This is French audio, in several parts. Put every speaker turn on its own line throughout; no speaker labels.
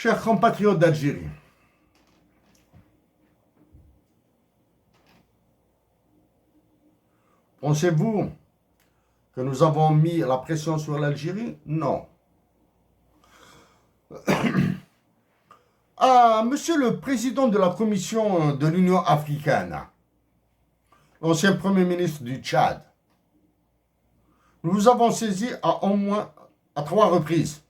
Chers compatriotes d'Algérie, pensez-vous que nous avons mis la pression sur l'Algérie? Non. Monsieur le président de la Commission de l'Union africaine, l'ancien Premier ministre du Tchad, nous avons saisi au moins à 3 reprises.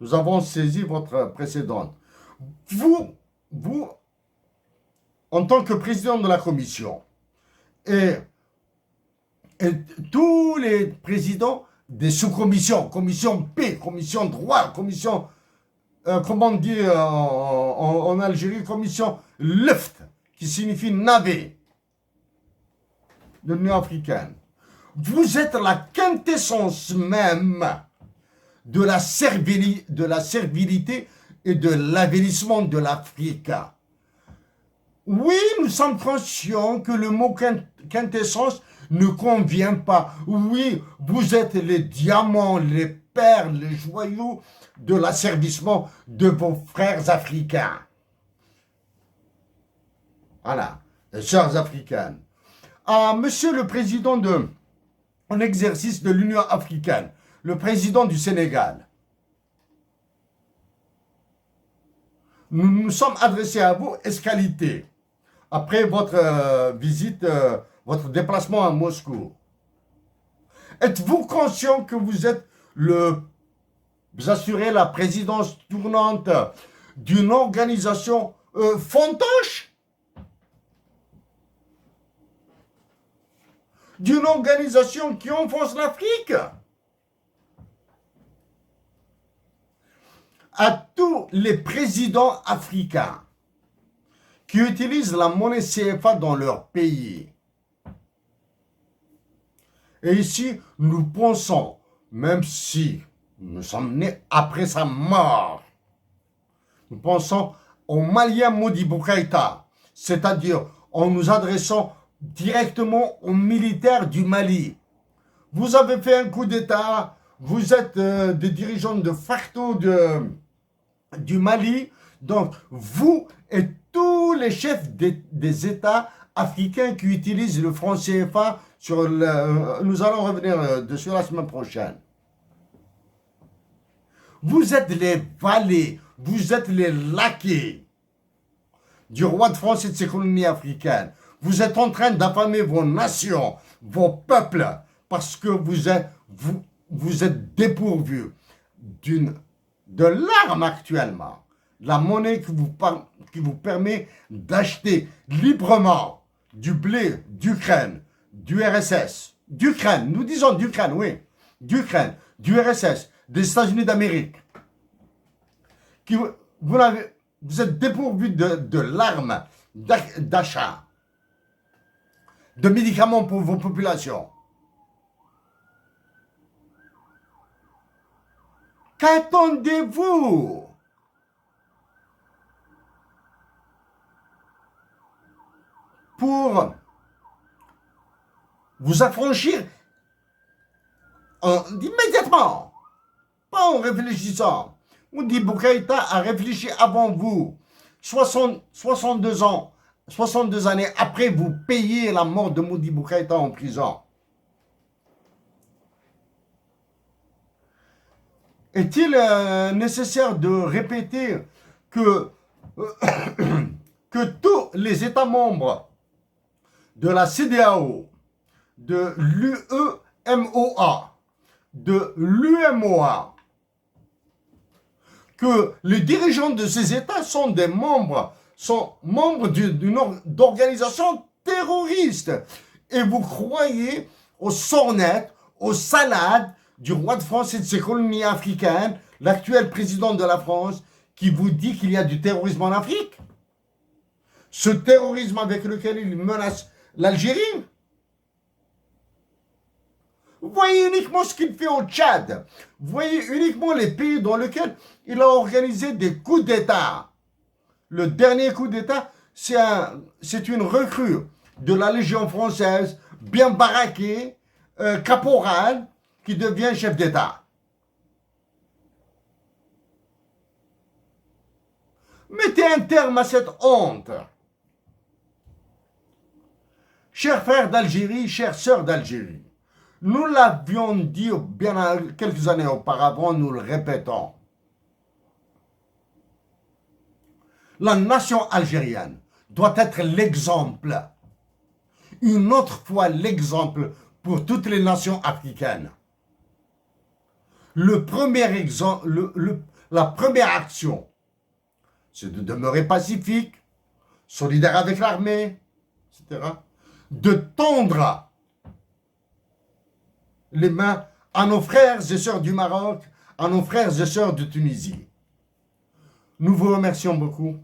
Nous avons saisi votre précédente. Vous, en tant que président de la Commission, et tous les présidents des sous-commissions, commission P, commission droit, commission, comment on dit en Algérie, commission LEFT, qui signifie navet de l'Union africaine. Vous êtes la quintessence même de la servilité et de l'avilissement de l'Afrique. Oui, nous sommes conscients que le mot quintessence ne convient pas. Oui, vous êtes les diamants, les perles, les joyaux de l'asservissement de vos frères africains. Voilà, les sœurs africaines. Monsieur le président en exercice de l'Union africaine, le président du Sénégal, nous nous sommes adressés à vous, escalité, après votre visite, votre déplacement à Moscou. Êtes-vous conscient que vous assurez la présidence tournante d'une organisation fantoche? D'une organisation qui enfonce l'Afrique? À tous les présidents africains qui utilisent la monnaie CFA dans leur pays. Et ici, nous pensons, même si nous sommes nés après sa mort, nous pensons au Malien Modibo Keïta, c'est-à-dire en nous adressant directement aux militaires du Mali. Vous avez fait un coup d'État, vous êtes des dirigeants de facto du Mali, donc vous et tous les chefs des États africains qui utilisent le franc CFA, nous allons revenir dessus la semaine prochaine. Vous êtes les valets, vous êtes les laquais du roi de France et de ses colonies africaines. Vous êtes en train d'affamer vos nations, vos peuples, parce que vous êtes dépourvus de l'arme actuellement. La monnaie qui vous permet d'acheter librement du blé d'Ukraine, du RSS, d'Ukraine, nous disons d'Ukraine, oui, d'Ukraine, du RSS, des États-Unis d'Amérique. Vous êtes dépourvus de l'arme d'achat, de médicaments pour vos populations. Qu'attendez-vous? Pour vous affranchir immédiatement, pas en réfléchissant. Modibo Keïta a réfléchi avant vous. 62 ans, 62 années après, vous payez la mort de Modibo Keïta en prison. Est-il nécessaire de répéter que tous les États membres de la CEDEAO, de l'UEMOA, de l'UMOA, que les dirigeants de ces États sont membres d'une organisation terroriste. Et vous croyez aux sornettes, aux salades du roi de France et de ses colonies africaines, l'actuel président de la France, qui vous dit qu'il y a du terrorisme en Afrique? Ce terrorisme avec lequel il menace l'Algérie? Vous voyez uniquement ce qu'il fait au Tchad. Vous voyez uniquement les pays dans lesquels il a organisé des coups d'État. Le dernier coup d'État, c'est une recrue de la Légion française, bien baraquée, caporal, qui devient chef d'État. Mettez un terme à cette honte. Chers frères d'Algérie, chères sœurs d'Algérie, nous l'avions dit bien quelques années auparavant, nous le répétons. La nation algérienne doit être l'exemple, une autre fois l'exemple pour toutes les nations africaines. Le premier exemple, la première action, c'est de demeurer pacifique, solidaire avec l'armée, etc. De tendre les mains à nos frères et sœurs du Maroc, à nos frères et sœurs de Tunisie. Nous vous remercions beaucoup.